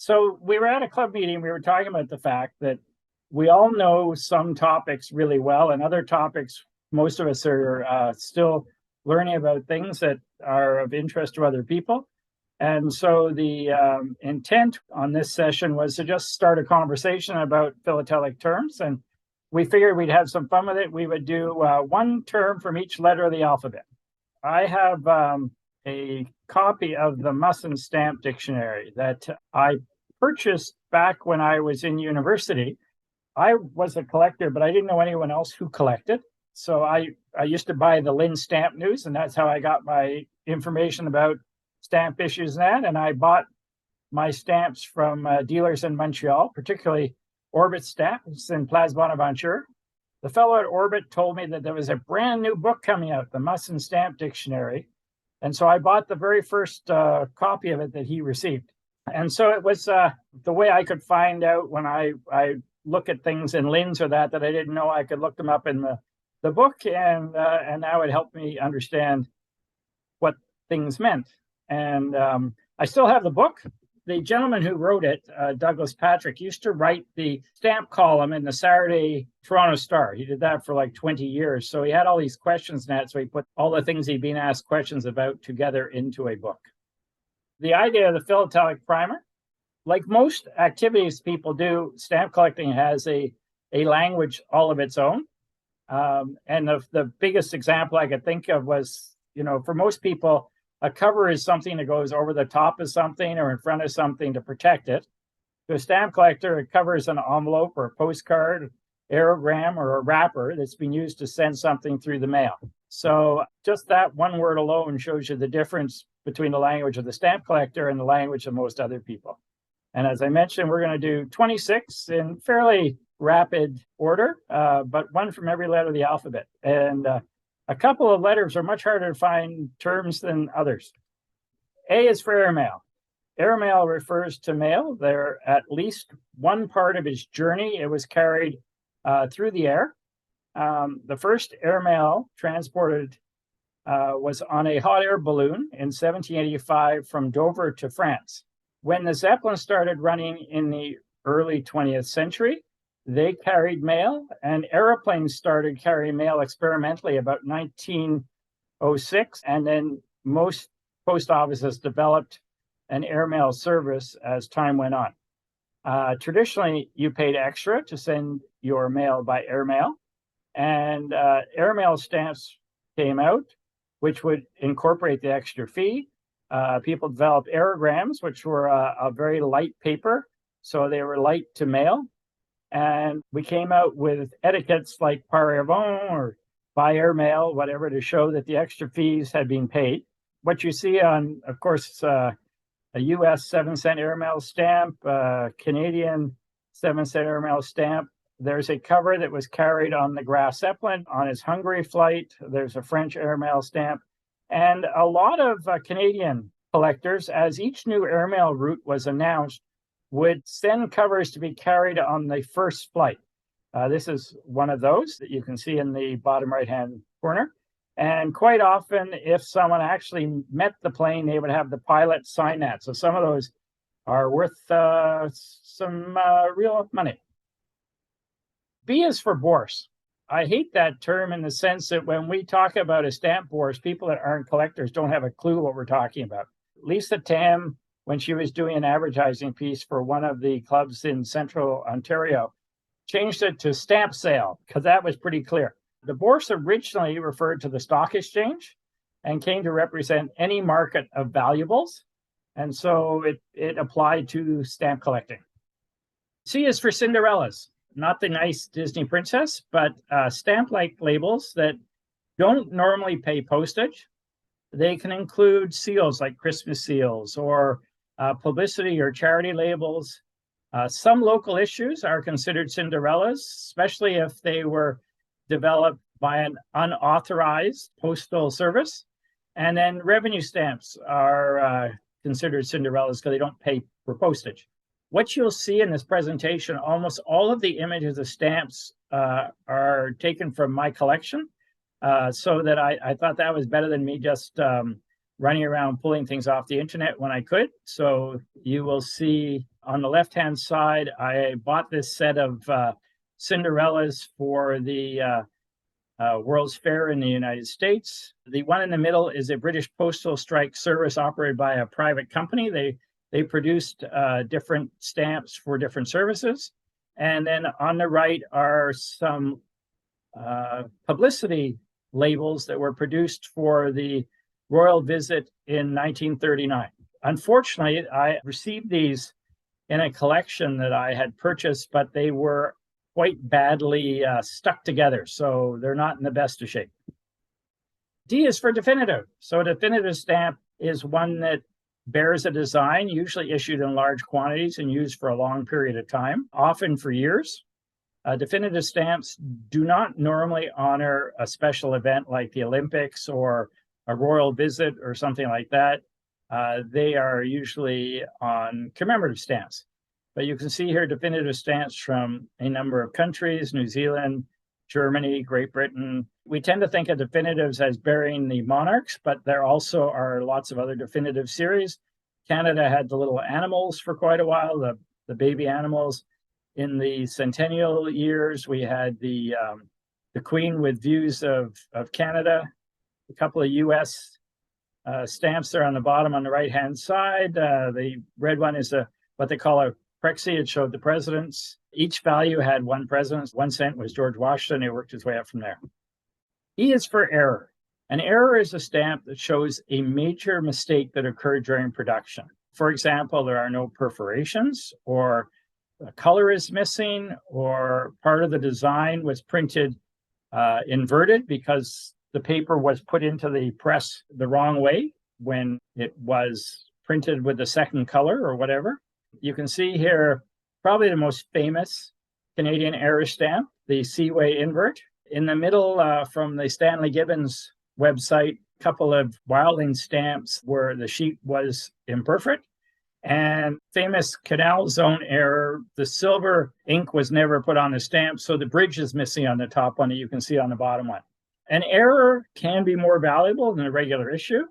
So we were at a club meeting. We were talking about the fact that we all know some topics really well, and other topics, most of us are still learning about things that are of interest to other people. And so the intent on this session was to just start a conversation about philatelic terms. And we figured we'd have some fun with it. We would do one term from each letter of the alphabet. I have a copy of the Muss and Stamp Dictionary that I purchased back when I was in university. I was a collector, but I didn't know anyone else who collected. So I used to buy the Lynn Stamp News, and that's how I got my information about stamp issues and that. And I bought my stamps from dealers in Montreal, particularly Orbit Stamps in Place Bonaventure. The fellow at Orbit told me that there was a brand new book coming out, the Muss and Stamp Dictionary. And so I bought the very first copy of it that he received. And so it was the way I could find out when I look at things in Lynn's or that I didn't know. I could look them up in the book, and now it helped me understand what things meant. And I still have the book. The gentleman who wrote it, Douglas Patrick, used to write the stamp column in the Saturday Toronto Star. He did that for like 20 years. So he had all these questions in that. So he put all the things he'd been asked questions about together into a book. The idea of the Philatelic Primer, like most activities people do, stamp collecting has a language all of its own. And the biggest example I could think of was, for most people, a cover is something that goes over the top of something or in front of something to protect it. To a stamp collector, a cover is an envelope or a postcard, aerogram, or a wrapper that's been used to send something through the mail. So just that one word alone shows you the difference between the language of the stamp collector and the language of most other people. And as I mentioned, we're going to do 26 in fairly rapid order, but one from every letter of the alphabet. And a couple of letters are much harder to find terms than others. A is for airmail. Airmail refers to mail. There at least one part of its journey, it was carried through the air. The first airmail transported was on a hot air balloon in 1785 from Dover to France. When the Zeppelin started running in the early 20th century, they carried mail, and airplanes started carrying mail experimentally about 1906. And then most post offices developed an airmail service as time went on. Traditionally, you paid extra to send your mail by airmail, and airmail stamps came out, which would incorporate the extra fee. People developed aerograms, which were a very light paper, so they were light to mail. And we came out with etiquettes like par avant or by airmail, whatever, to show that the extra fees had been paid. What you see on, of course, a US 7-cent airmail stamp, Canadian 7-cent airmail stamp. There's a cover that was carried on the Graf Zeppelin on his Hungary flight. There's a French airmail stamp. And a lot of Canadian collectors, as each new airmail route was announced, would send covers to be carried on the first flight. This is one of those that you can see in the bottom right-hand corner. And quite often, if someone actually met the plane, they would have the pilot sign that. So some of those are worth some real money. B is for bourse. I hate that term in the sense that when we talk about a stamp bourse, people that aren't collectors don't have a clue what we're talking about. Lisa Tam, when she was doing an advertising piece for one of the clubs in central Ontario, changed it to stamp sale because that was pretty clear. The bourse originally referred to the stock exchange and came to represent any market of valuables. And so it applied to stamp collecting. C is for Cinderellas, not the nice Disney princess, but stamp-like labels that don't normally pay postage. They can include seals like Christmas seals or publicity or charity labels. Some local issues are considered Cinderellas, especially if they were developed by an unauthorized postal service. And then revenue stamps are considered Cinderellas because they don't pay for postage. What you'll see in this presentation, almost all of the images of stamps are taken from my collection. So that I thought that was better than me just running around pulling things off the internet when I could. So you will see On the left-hand side, I bought this set of Cinderellas for the World's Fair in the United States. The one in the middle is a British postal strike service operated by a private company. They produced different stamps for different services. And then on the right are some publicity labels that were produced for the royal visit in 1939. Unfortunately, I received these in a collection that I had purchased, but they were quite badly stuck together, so they're not in the best of shape. D is for definitive. So a definitive stamp is one that bears a design, usually issued in large quantities and used for a long period of time, often for years. Definitive stamps do not normally honor a special event like the Olympics or a royal visit or something like that. They are usually on commemorative stamps. But you can see here definitive stamps from a number of countries: New Zealand, Germany, Great Britain. We tend to think of definitives as bearing the monarchs, but there also are lots of other definitive series. Canada had the little animals for quite a while, the baby animals. In the centennial years, we had the Queen with views of Canada, a couple of US stamps there on the bottom on the right-hand side. The red one is what they call a Prexy. It showed the presidents. Each value had one president. 1 cent was George Washington. It worked its way up from there. E is for error. An error is a stamp that shows a major mistake that occurred during production. For example, there are no perforations, or a color is missing, or part of the design was printed inverted because the paper was put into the press the wrong way when it was printed with the second color or whatever. You can see here probably the most famous Canadian error stamp, the Seaway invert. In the middle, from the Stanley Gibbons website, a couple of Wilding stamps where the sheet was imperfect. And famous Canal Zone error, the silver ink was never put on the stamp, so the bridge is missing on the top one that you can see on the bottom one. An error can be more valuable than a regular issue.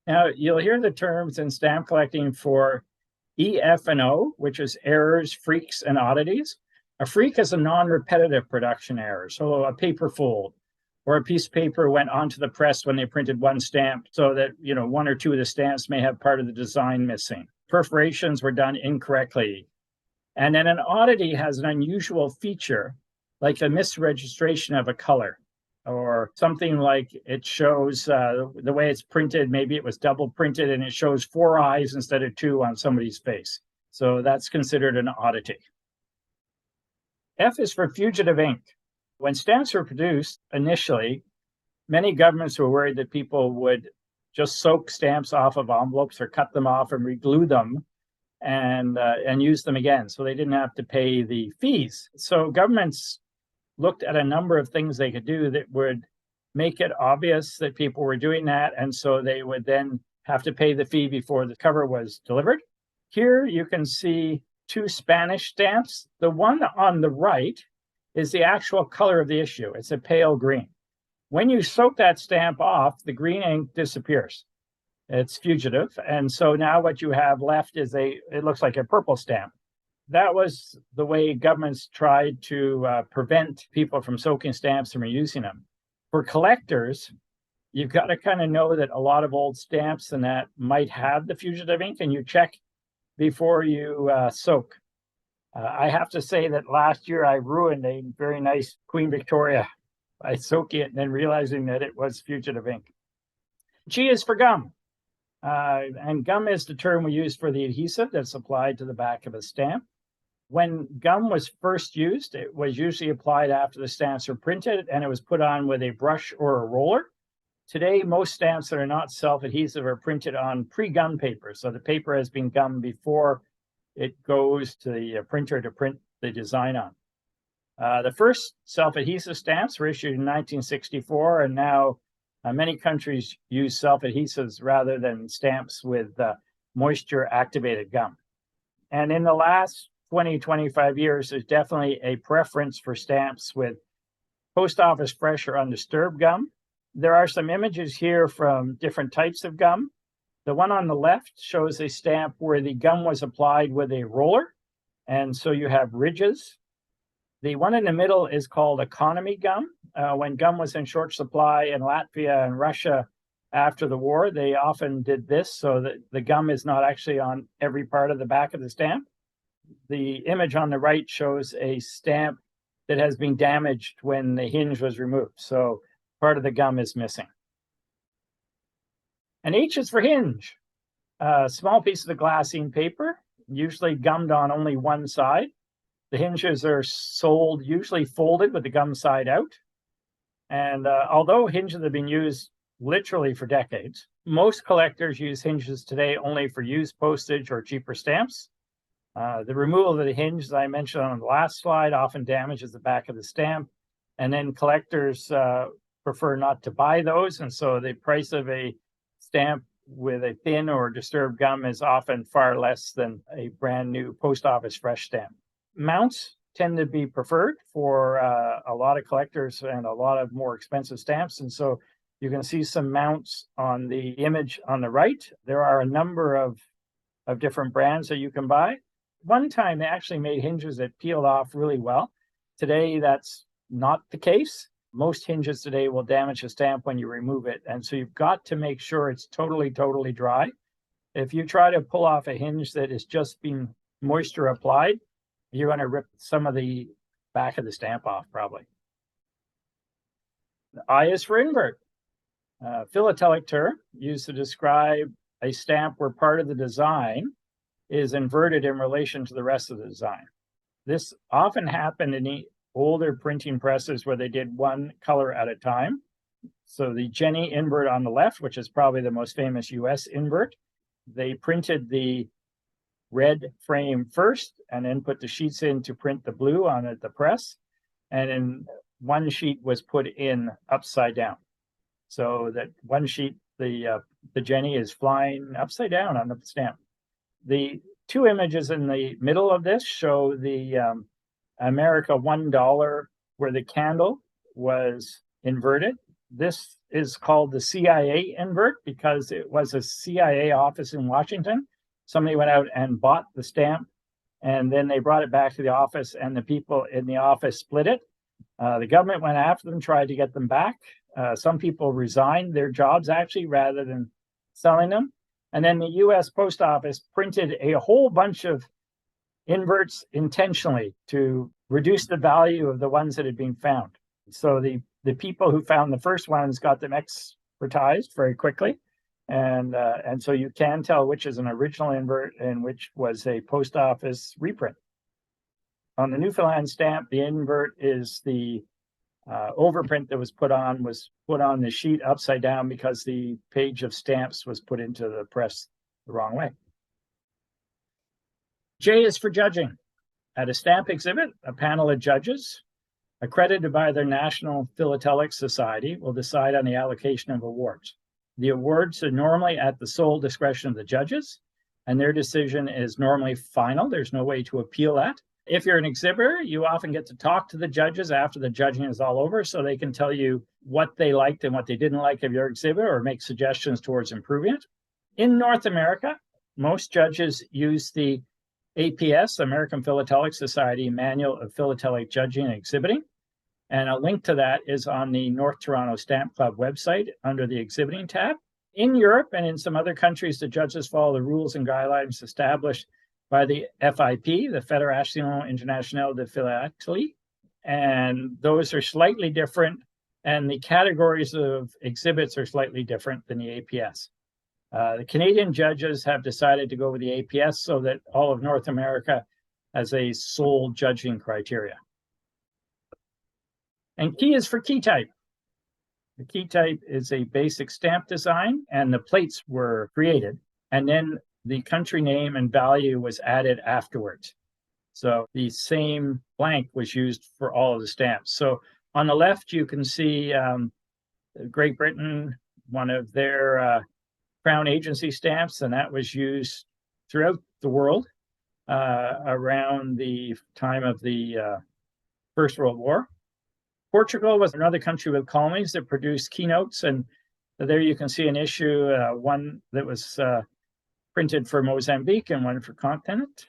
Now, you'll hear the terms in stamp collecting for E, F, and O, which is errors, freaks, and oddities. A freak is a non-repetitive production error, so a paper fold or a piece of paper went onto the press when they printed one stamp so that, one or two of the stamps may have part of the design missing. Perforations were done incorrectly. And then an oddity has an unusual feature, like a misregistration of a color, or something like it shows the way it's printed, maybe it was double printed and it shows 4 eyes instead of 2 on somebody's face. So that's considered an oddity. F is for fugitive ink. When stamps were produced initially, many governments were worried that people would just soak stamps off of envelopes or cut them off and reglue them and use them again, so they didn't have to pay the fees. So governments looked at a number of things they could do that would make it obvious that people were doing that, and so they would then have to pay the fee before the cover was delivered. Here you can see 2 Spanish stamps. The one on the right is the actual color of the issue. It's a pale green. When you soak that stamp off, the green ink disappears. It's fugitive. And so now what you have left is it looks like a purple stamp. That was the way governments tried to prevent people from soaking stamps and reusing them. For collectors, you've got to kind of know that a lot of old stamps and that might have the fugitive ink, and you check before you soak. I have to say that last year I ruined a very nice Queen Victoria by soaking it and then realizing that it was fugitive ink. G is for gum. And gum is the term we use for the adhesive that's applied to the back of a stamp. When gum was first used, it was usually applied after the stamps were printed, and it was put on with a brush or a roller. Today, most stamps that are not self-adhesive are printed on pre-gum paper. So the paper has been gummed before it goes to the printer to print the design on. The first self-adhesive stamps were issued in 1964, and now many countries use self-adhesives rather than stamps with moisture-activated gum. And in the last 20-25 years, there's definitely a preference for stamps with post office fresh or undisturbed gum. There are some images here from different types of gum. The one on the left shows a stamp where the gum was applied with a roller, and so you have ridges. The one in the middle is called economy gum. When gum was in short supply in Latvia and Russia after the war, they often did this so that the gum is not actually on every part of the back of the stamp. The image on the right shows a stamp that has been damaged when the hinge was removed. So part of the gum is missing. And H is for hinge. A small piece of the glassine paper, usually gummed on only one side. The hinges are sold usually folded with the gum side out. And although hinges have been used literally for decades, most collectors use hinges today only for used postage or cheaper stamps. The removal of the hinge, as I mentioned on the last slide, often damages the back of the stamp. And then collectors prefer not to buy those. And so the price of a stamp with a thin or disturbed gum is often far less than a brand new post office fresh stamp. Mounts tend to be preferred for a lot of collectors and a lot of more expensive stamps. And so you can see some mounts on the image on the right. There are a number of different brands that you can buy. One time they actually made hinges that peeled off really well. Today, that's not the case. Most hinges today will damage a stamp when you remove it. And so you've got to make sure it's totally dry. If you try to pull off a hinge that has just been moisture applied, you're going to rip some of the back of the stamp off, probably. The I is for invert. Philatelic term used to describe a stamp where part of the design is inverted in relation to the rest of the design. This often happened in the older printing presses where they did one color at a time. So the Jenny invert on the left, which is probably the most famous US invert, they printed the red frame first and then put the sheets in to print the blue on the press. And then one sheet was put in upside down. So that one sheet, the Jenny is flying upside down on the stamp. The two images in the middle of this show the America $1 where the candle was inverted. This is called the CIA invert because it was a CIA office in Washington. Somebody went out and bought the stamp, and then they brought it back to the office, and the people in the office split it. The government went after them, tried to get them back. Some people resigned their jobs, actually, rather than selling them. And then the U.S. Post Office printed a whole bunch of inverts intentionally to reduce the value of the ones that had been found. So the people who found the first ones got them expertized very quickly. And so you can tell which is an original invert and which was a post office reprint. On the Newfoundland stamp, the invert is the overprint that was put on the sheet upside down because the page of stamps was put into the press the wrong way. J is for judging. At a stamp exhibit, a panel of judges accredited by their National Philatelic Society will decide on the allocation of awards. The awards are normally at the sole discretion of the judges, and their decision is normally final. There's no way to appeal that. If you're an exhibitor, you often get to talk to the judges after the judging is all over so they can tell you what they liked and what they didn't like of your exhibit or make suggestions towards improving it. In North America, most judges use the APS, American Philatelic Society Manual of Philatelic Judging and Exhibiting. And a link to that is on the North Toronto Stamp Club website under the Exhibiting tab. In Europe and in some other countries, the judges follow the rules and guidelines established by the FIP, the Fédération Internationale de Philately. And those are slightly different, and the categories of exhibits are slightly different than the APS. The Canadian judges have decided to go with the APS so that all of North America has a sole judging criteria. And key is for key type. The key type is a basic stamp design, and the plates were created, and then the country name and value was added afterwards. So the same blank was used for all of the stamps. So on the left, you can see Great Britain, one of their Crown Agency stamps, and that was used throughout the world around the time of the First World War. Portugal was another country with colonies that produced keynotes, and There you can see an issue, one that was printed for Mozambique and one for continent.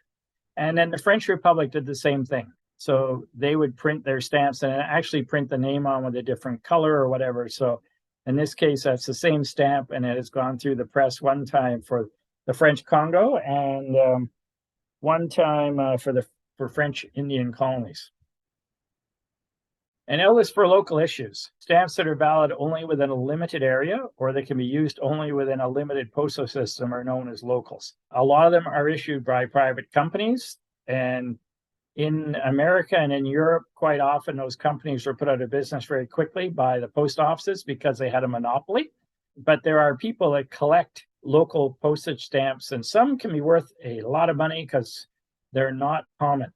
And then the French Republic did the same thing. So they would print their stamps and actually print the name on with a different color or whatever. So in this case, that's the same stamp, and it has gone through the press one time for the French Congo and one time for French Indian colonies. And L is for local issues. Stamps that are valid only within a limited area or that can be used only within a limited postal system are known as locals. A lot of them are issued by private companies, and in America and in Europe, quite often those companies were put out of business very quickly by the post offices because they had a monopoly. But there are people that collect local postage stamps, and some can be worth a lot of money because they're not common.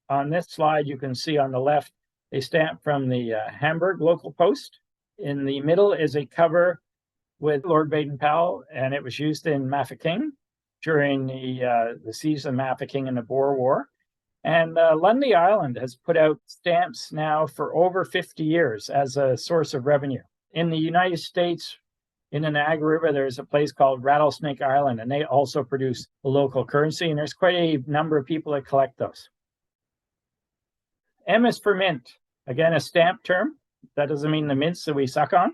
On this slide, you can see on the left a stamp from the Hamburg local post. In the middle is a cover with Lord Baden-Powell, and it was used in Mafeking during the siege of Mafeking in the Boer War. And Lundy Island has put out stamps now for over 50 years as a source of revenue. In the United States, in the Niagara River, there's a place called Rattlesnake Island, and they also produce a local currency, and there's quite a number of people that collect those. M is for mint. Again, a stamp term. That doesn't mean the mints that we suck on.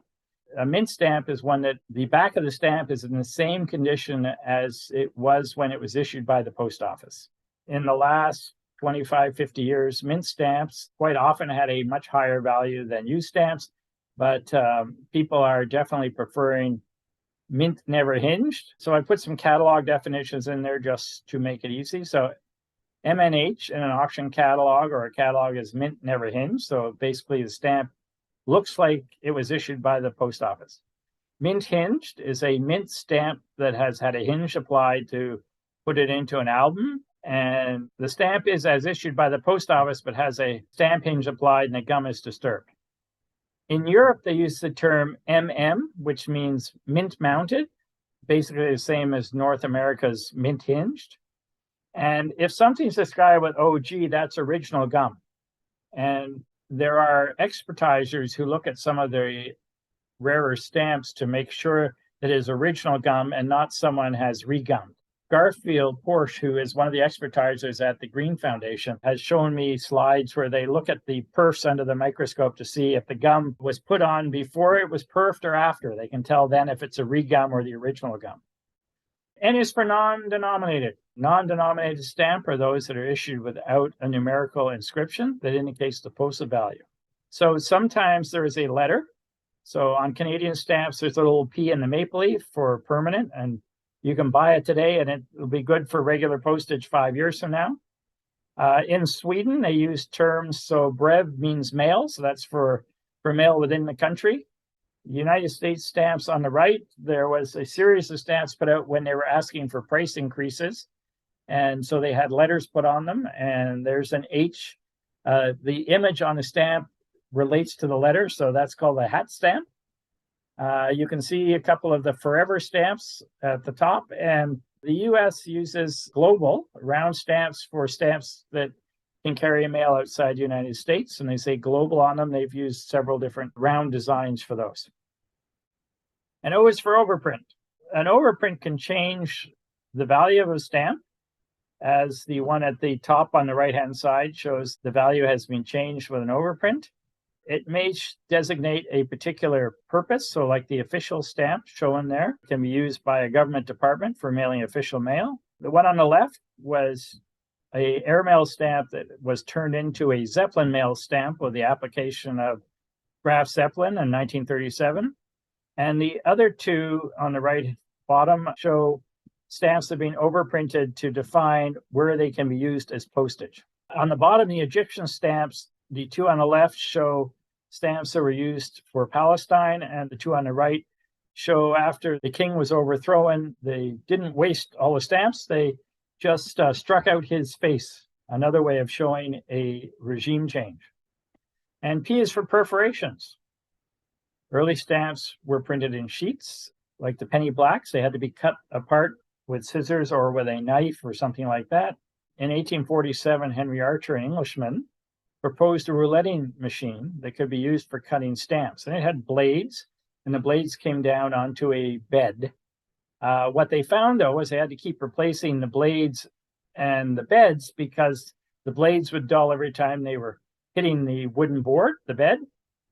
A mint stamp is one that the back of the stamp is in the same condition as it was when it was issued by the post office. In the last 25, 50 years, mint stamps quite often had a much higher value than used stamps, but people are definitely preferring mint never hinged. So I put some catalog definitions in there just to make it easy. So MNH in an auction catalog or a catalog is mint never hinged. So basically the stamp looks like it was issued by the post office. Mint hinged is a mint stamp that has had a hinge applied to put it into an album. And the stamp is as issued by the post office, but has a stamp hinge applied and the gum is disturbed. In Europe, they use the term MM, which means mint mounted, basically the same as North America's mint hinged. And if something's described with OG, that's original gum. And there are expertisers who look at some of the rarer stamps to make sure that it is original gum and not someone has regummed. Garfield Porsche, who is one of the expertisers at the Green Foundation, has shown me slides where they look at the perfs under the microscope to see if the gum was put on before it was perfed or after. They can tell then if it's a regum or the original gum. N is for non-denominated. Non-denominated stamp are those that are issued without a numerical inscription that indicates the postal value. So sometimes there is a letter. So on Canadian stamps, there's a little P in the maple leaf for permanent, and you can buy it today and it will be good for regular postage 5 years from now. In Sweden, they use terms, so brev means mail, so that's for mail within the country. United States stamps on the right, there was a series of stamps put out when they were asking for price increases. And so they had letters put on them, and there's an H. The image on the stamp relates to the letter, so that's called a hat stamp. You can see a couple of the forever stamps at the top, and the US uses global round stamps for stamps that can carry mail outside the United States, and they say global on them. They've used several different round designs for those. And O is for overprint. An overprint can change the value of a stamp, as the one at the top on the right-hand side shows the value has been changed with an overprint. It may designate a particular purpose, so like the official stamp shown there can be used by a government department for mailing official mail. The one on the left was an airmail stamp that was turned into a Zeppelin mail stamp with the application of Graf Zeppelin in 1937. And the other two on the right bottom show stamps that have been overprinted to define where they can be used as postage. On the bottom, the Egyptian stamps, the two on the left show stamps that were used for Palestine, and the two on the right show after the king was overthrown. They didn't waste all the stamps. They just struck out his face, another way of showing a regime change. And P is for perforations. Early stamps were printed in sheets, like the penny blacks. They had to be cut apart with scissors or with a knife or something like that. In 1847, Henry Archer, an Englishman, proposed a rouletting machine that could be used for cutting stamps. And it had blades, and the blades came down onto a bed. What they found, though, was they had to keep replacing the blades and the beds because the blades would dull every time they were hitting the wooden board, the bed,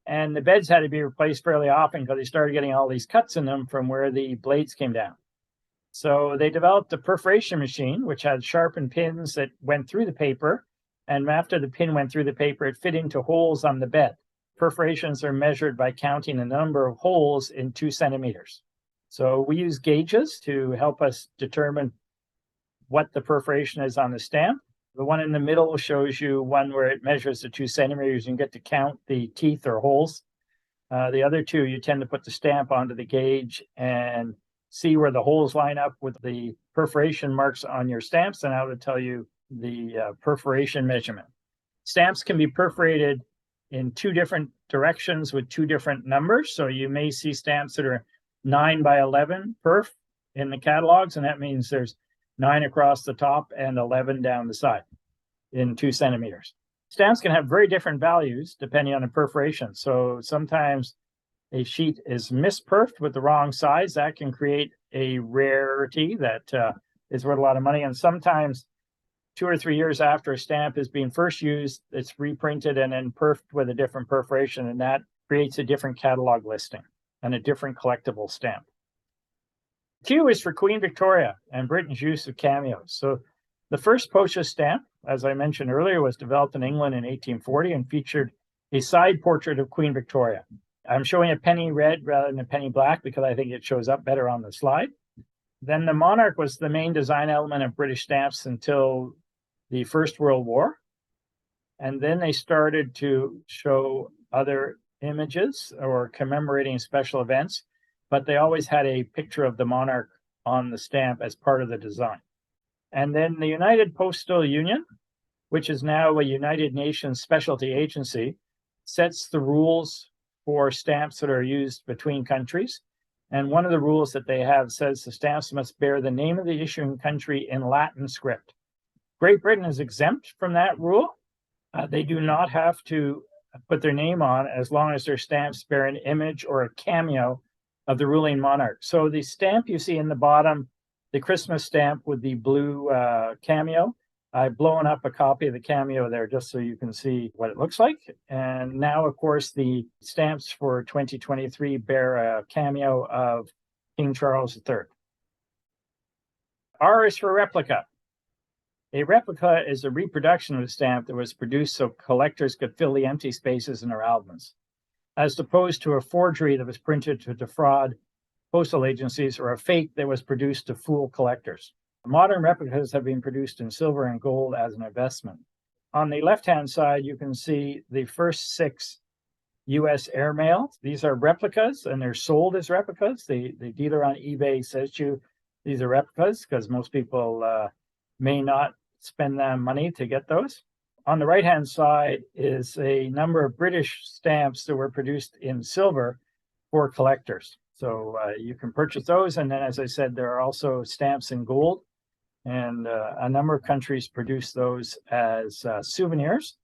and the beds had to be replaced fairly often because they started getting all these cuts in them from where the blades came down. So they developed a perforation machine, which had sharpened pins that went through the paper, and after the pin went through the paper, it fit into holes on the bed. Perforations are measured by counting the number of holes in 2 centimeters. So we use gauges to help us determine what the perforation is on the stamp. The one in the middle shows you one where it measures the 2 centimeters. You can get to count the teeth or holes. The other two, you tend to put the stamp onto the gauge and see where the holes line up with the perforation marks on your stamps, and that'll tell you the perforation measurement. Stamps can be perforated in 2 different directions with 2 different numbers. So you may see stamps that are 9 by 11 perf in the catalogs, and that means there's 9 across the top and 11 down the side in 2 centimeters. Stamps can have very different values depending on the perforation. So sometimes a sheet is misperfed with the wrong size. That can create a rarity that is worth a lot of money. And sometimes 2 or 3 years after a stamp is being first used, it's reprinted and then perfed with a different perforation, and that creates a different catalog listing and a different collectible stamp. Q is for Queen Victoria and Britain's use of cameos. So the first postage stamp, as I mentioned earlier, was developed in England in 1840 and featured a side portrait of Queen Victoria. I'm showing a penny red rather than a penny black because I think it shows up better on the slide. Then the monarch was the main design element of British stamps until the First World War. And then they started to show other images or commemorating special events, but they always had a picture of the monarch on the stamp as part of the design. And then the United Postal Union, which is now a United Nations specialty agency, sets the rules for stamps that are used between countries. And one of the rules that they have says the stamps must bear the name of the issuing country in Latin script. Great Britain is exempt from that rule. They do not have to put their name on as long as their stamps bear an image or a cameo of the ruling monarch. So the stamp you see in the bottom, the Christmas stamp with the blue cameo, I've blown up a copy of the cameo there just so you can see what it looks like. And now, of course, the stamps for 2023 bear a cameo of King Charles III. R is for replica. A replica is a reproduction of a stamp that was produced so collectors could fill the empty spaces in their albums, as opposed to a forgery that was printed to defraud postal agencies or a fake that was produced to fool collectors. Modern replicas have been produced in silver and gold as an investment. On the left-hand side, you can see the first 6 U.S. airmail. These are replicas, and they're sold as replicas. The dealer on eBay says to you, these are replicas, because most people may not spend that money to get those. On the right-hand side is a number of British stamps that were produced in silver for collectors. So you can purchase those. And then, as I said, there are also stamps in gold. And a number of countries produce those as souvenirs,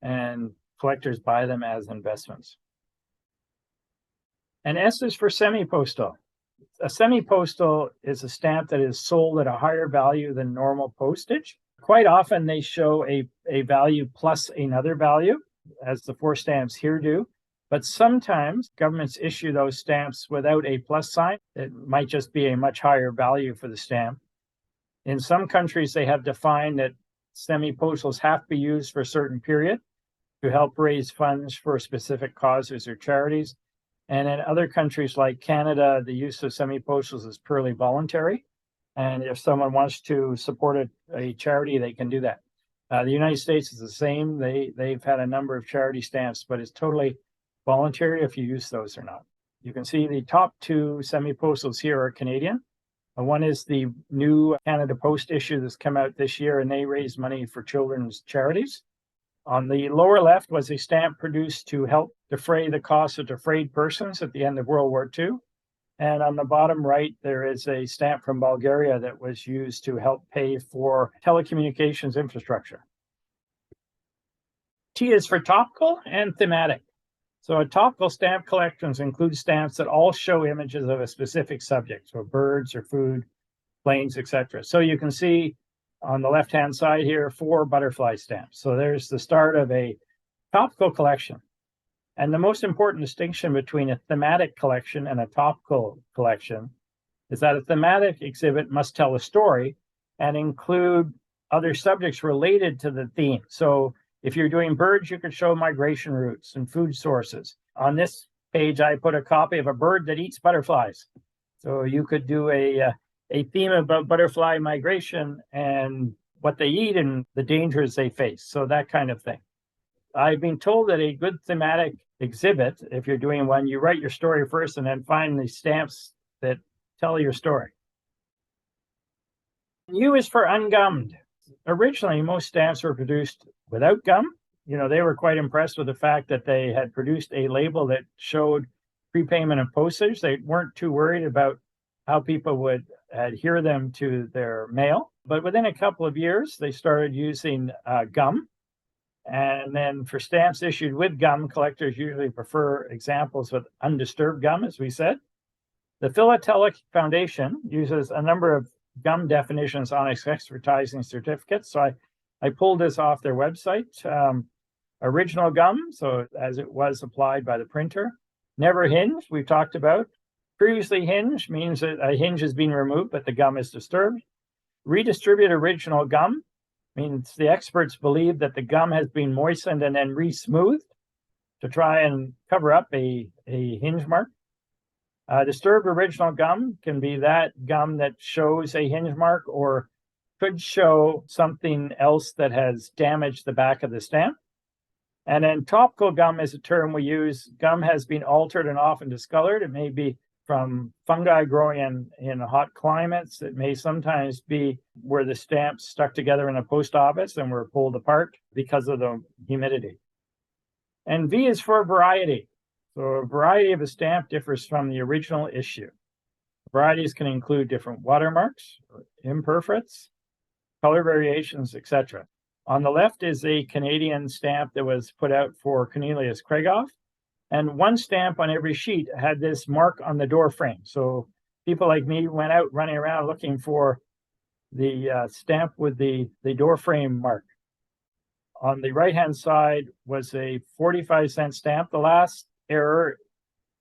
and collectors buy them as investments. And S is for semi-postal. A semi-postal is a stamp that is sold at a higher value than normal postage. Quite often they show a value plus another value, as the 4 stamps here do. But sometimes governments issue those stamps without a plus sign. It might just be a much higher value for the stamp. In some countries, they have defined that semi-postals have to be used for a certain period to help raise funds for specific causes or charities. And in other countries like Canada, the use of semi-postals is purely voluntary. And if someone wants to support a charity, they can do that. The United States is the same. They've had a number of charity stamps, but it's totally voluntary if you use those or not. You can see the top 2 semi-postals here are Canadian. One is the new Canada Post issue that's come out this year, and they raise money for children's charities. On the lower left was a stamp produced to help defray the costs of defrayed persons at the end of World War II. And on the bottom right, there is a stamp from Bulgaria that was used to help pay for telecommunications infrastructure. T is for topical and thematic. So topical stamp collections include stamps that all show images of a specific subject, so birds or food, planes, etc. So you can see on the left-hand side here, 4 butterfly stamps. So there's the start of a topical collection. And the most important distinction between a thematic collection and a topical collection is that a thematic exhibit must tell a story and include other subjects related to the theme. So if you're doing birds, you could show migration routes and food sources. On this page, I put a copy of a bird that eats butterflies. So you could do a theme about butterfly migration and what they eat and the dangers they face. So that kind of thing. I've been told that a good thematic exhibit, if you're doing one, you write your story first and then find the stamps that tell your story. U is for ungummed. Originally, most stamps were produced without gum. They were quite impressed with the fact that they had produced a label that showed prepayment and postage. They weren't too worried about how people would adhere them to their mail. But within a couple of years, they started using gum. And then for stamps issued with gum, collectors usually prefer examples with undisturbed gum, as we said. The Philatelic Foundation uses a number of gum definitions on its advertising certificates. So I pulled this off their website. Original gum, so as it was applied by the printer. Never hinged, we've talked about. Previously hinged means that a hinge has been removed, but the gum is disturbed. Redistribute original gum means the experts believe that the gum has been moistened and then re-smoothed to try and cover up a hinge mark. Disturbed original gum can be that gum that shows a hinge mark or could show something else that has damaged the back of the stamp. And then topical gum is a term we use. Gum has been altered and often discolored. It may be from fungi growing in hot climates. It may sometimes be where the stamps stuck together in a post office and were pulled apart because of the humidity. And V is for variety. So a variety of a stamp differs from the original issue. Varieties can include different watermarks, imperfects, color variations, etc. On the left is a Canadian stamp that was put out for Cornelius Krieghoff. And one stamp on every sheet had this mark on the door frame. So people like me went out running around looking for the stamp with the door frame mark. On the right-hand side was a 45-cent stamp. The last error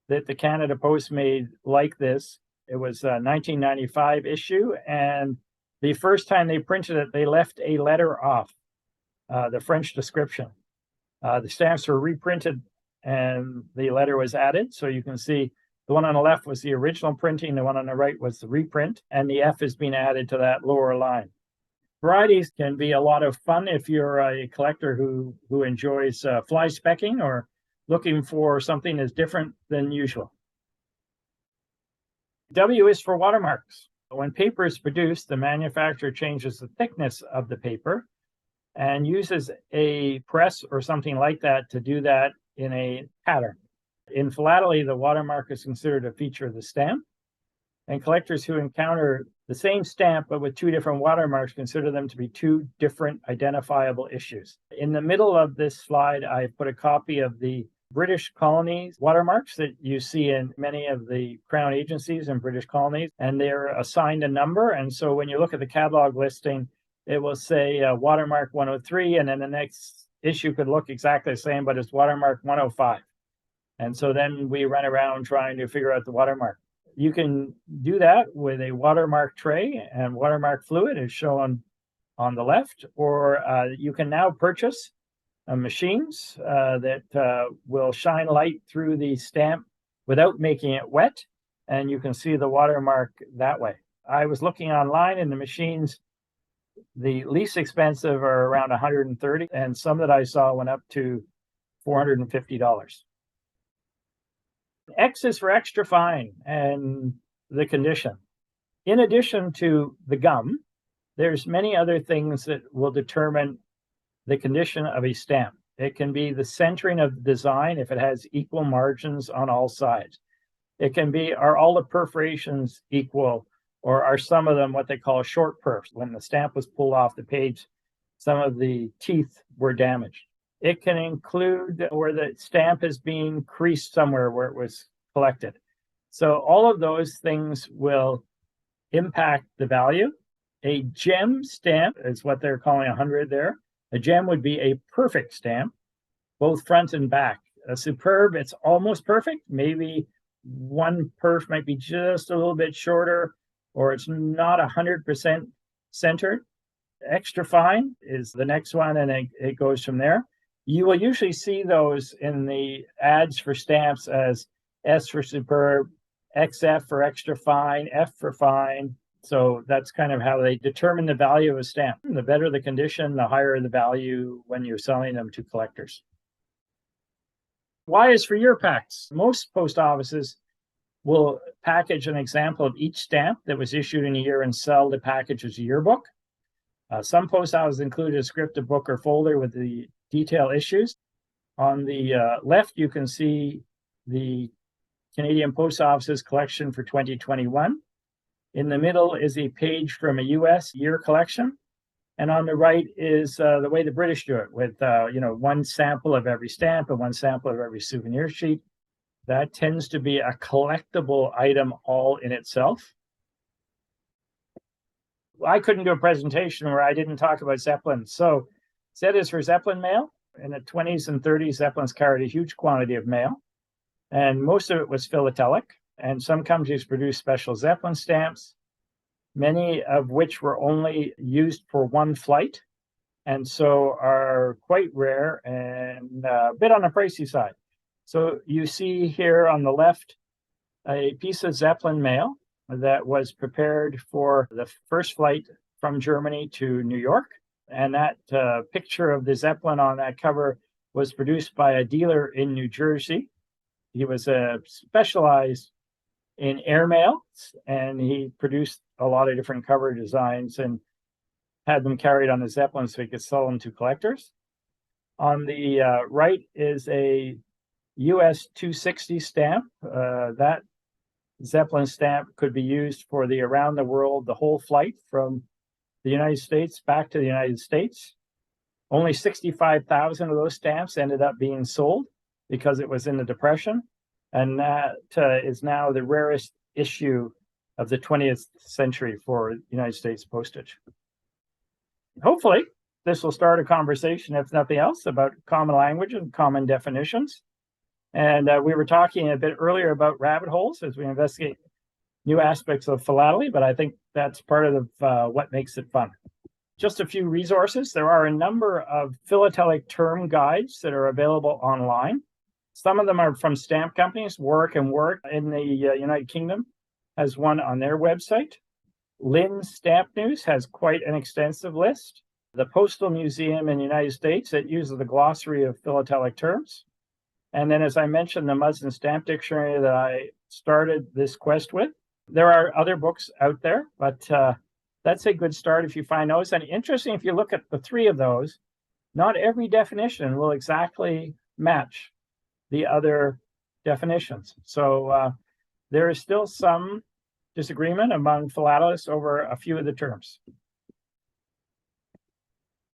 that the Canada Post made like this, it was a 1995 issue. And the first time they printed it, they left a letter off, the French description. The stamps were reprinted and the letter was added. So you can see the one on the left was the original printing, the one on the right was the reprint, and the F has been added to that lower line. Varieties can be a lot of fun if you're a collector who enjoys fly specking or looking for something that's different than usual. W is for watermarks. When paper is produced, the manufacturer changes the thickness of the paper and uses a press or something like that to do that in a pattern. In philately, the watermark is considered a feature of the stamp, and collectors who encounter the same stamp but with 2 different watermarks consider them to be 2 different identifiable issues. In the middle of this slide, I put a copy of the British colonies watermarks that you see in many of the Crown agencies in British colonies, and they're assigned a number. And so when you look at the catalog listing, it will say watermark 103, and then the next issue could look exactly the same, but it's watermark 105. And so then we run around trying to figure out the watermark. You can do that with a watermark tray, and watermark fluid is shown on the left, or you can now purchase machines that will shine light through the stamp without making it wet, and you can see the watermark that way. I was looking online, and the machines, the least expensive are around $130, and some that I saw went up to $450. X is for extra fine and the condition. In addition to the gum, there's many other things that will determine the condition of a stamp. It can be the centering of the design if it has equal margins on all sides. It can be, are all the perforations equal, or are some of them what they call short perfs? When the stamp was pulled off the page, some of the teeth were damaged. It can include where the stamp is being creased somewhere where it was collected. So all of those things will impact the value. A gem stamp is what they're calling 100 there. A gem would be a perfect stamp, both front and back. A superb, it's almost perfect. Maybe one perf might be just a little bit shorter, or it's not 100% centered. Extra fine is the next one, and it goes from there. You will usually see those in the ads for stamps as S for superb, XF for extra fine, F for fine. So that's kind of how they determine the value of a stamp. The better the condition, the higher the value when you're selling them to collectors. Y is for year packs. Most post offices will package an example of each stamp that was issued in a year and sell the package as a yearbook. Some post offices include a scripted book or folder with the detailed issues. On the left, you can see the Canadian Post Office's collection for 2021. In the middle is a page from a US year collection. And on the right is the way the British do it, with one sample of every stamp and one sample of every souvenir sheet. That tends to be a collectible item all in itself. I couldn't do a presentation where I didn't talk about Zeppelin. So Z is for Zeppelin mail. In the 20s and 30s, Zeppelins carried a huge quantity of mail, and most of it was philatelic. And some companies produced special Zeppelin stamps, many of which were only used for one flight, and so are quite rare and a bit on the pricey side. So you see here on the left a piece of Zeppelin mail that was prepared for the first flight from Germany to New York. And that picture of the Zeppelin on that cover was produced by a dealer in New Jersey. He was specialized in airmail, and he produced a lot of different cover designs and had them carried on the Zeppelin so he could sell them to collectors. On the right is a US 260 stamp. That Zeppelin stamp could be used for the around the world, the whole flight from the United States back to the United States. Only 65,000 of those stamps ended up being sold because it was in the Depression. And that is now the rarest issue of the 20th century for United States postage. Hopefully, this will start a conversation, if nothing else, about common language and common definitions. And we were talking a bit earlier about rabbit holes as we investigate new aspects of philately, but I think that's part of what makes it fun. Just a few resources. There are a number of philatelic term guides that are available online. Some of them are from stamp companies. Work and Work in the United Kingdom has one on their website. Lynn's Stamp News has quite an extensive list. The Postal Museum in the United States, it uses the glossary of philatelic terms. And then, as I mentioned, the Muslin Stamp Dictionary that I started this quest with. There are other books out there, but that's a good start if you find those. And interesting, if you look at the three of those, not every definition will exactly match the other definitions. So there is still some disagreement among philatelists over a few of the terms.